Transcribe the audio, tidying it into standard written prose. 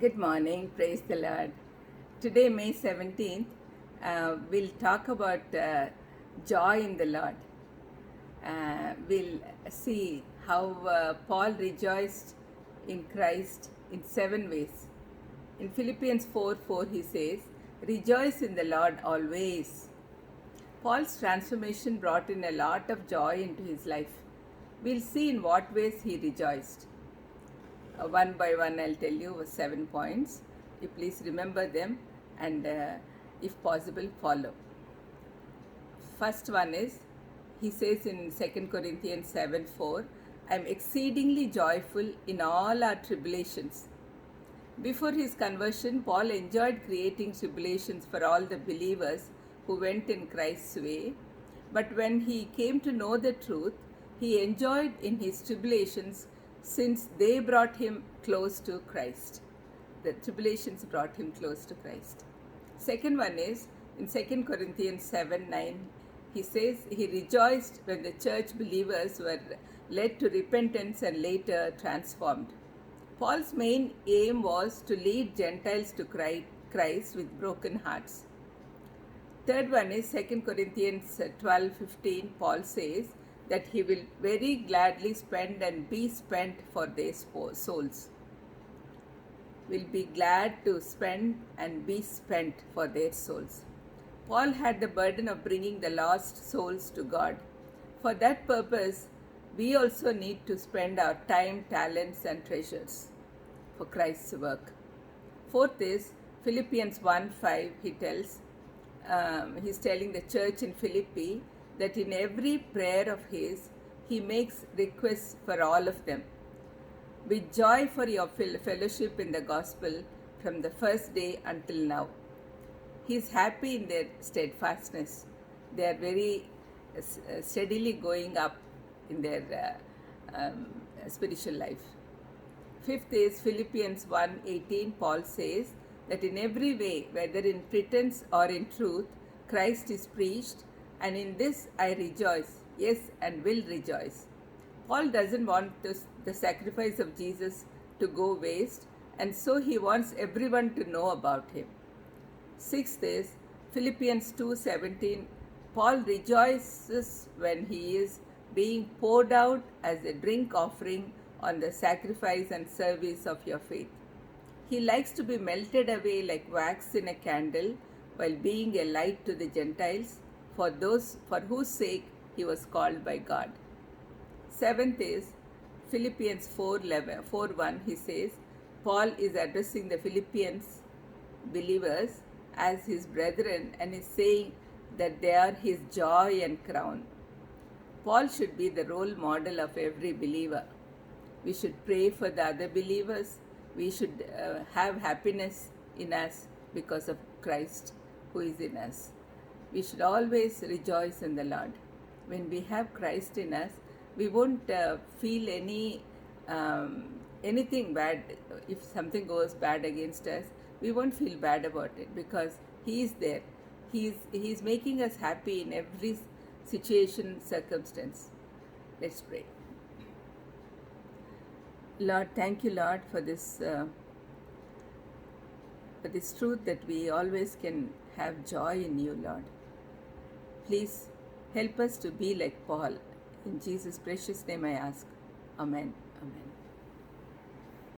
Good morning, praise the Lord. Today, May 17th, we'll talk about joy in the Lord. We'll see how Paul rejoiced in Christ in 7 ways. In Philippians 4:4, he says, "Rejoice in the Lord always." Paul's transformation brought in a lot of joy into his life. We'll see in what ways he rejoiced. One by one, I'll tell you 7 points. You please remember them and, if possible, follow. First one is, he says in 2 Corinthians 7:4, "I am exceedingly joyful in all our tribulations." Before his conversion, Paul enjoyed creating tribulations for all the believers who went in Christ's way. But when he came to know the truth, he enjoyed in his tribulations since they brought him close to Christ. The tribulations brought him close to Christ. Second one is in 2 Corinthians 7:9, he says he rejoiced when the church believers were led to repentance and later transformed. Paul's main aim was to lead Gentiles to Christ with broken hearts. Third one is 2 Corinthians 12:15, Paul says that he will very gladly spend and be spent for their souls. Will be glad to spend and be spent for their souls. Paul had the burden of bringing the lost souls to God. For that purpose, we also need to spend our time, talents, and treasures for Christ's work. Fourth is Philippians 1:5, he's telling the church in Philippi that in every prayer of his, he makes requests for all of them. With joy for your fellowship in the gospel from the first day until now. He is happy in their steadfastness. They are very steadily going up in their spiritual life. Fifth is Philippians 1:18, Paul says that in every way, whether in pretense or in truth, Christ is preached, and in this I rejoice, yes, and will rejoice. Paul doesn't want the sacrifice of Jesus to go waste, and so he wants everyone to know about him. Sixth is Philippians 2:17. Paul rejoices when he is being poured out as a drink offering on the sacrifice and service of your faith. He likes to be melted away like wax in a candle while being a light to the Gentiles, for those for whose sake he was called by God. Seventh is Philippians 4:1. He says Paul is addressing the Philippians believers as his brethren and is saying that they are his joy and crown. Paul should be the role model of every believer. We should pray for the other believers. We should have happiness in us because of Christ who is in us. We should always rejoice in the Lord. When we have Christ in us, we won't feel anything bad. If something goes bad against us, we won't feel bad about it because He is there. He is making us happy in every situation, circumstance. Let's pray. Lord, thank you, Lord, for this truth that we always can have joy in you, Lord. Please help us to be like Paul. In Jesus' precious name I ask. Amen. Amen.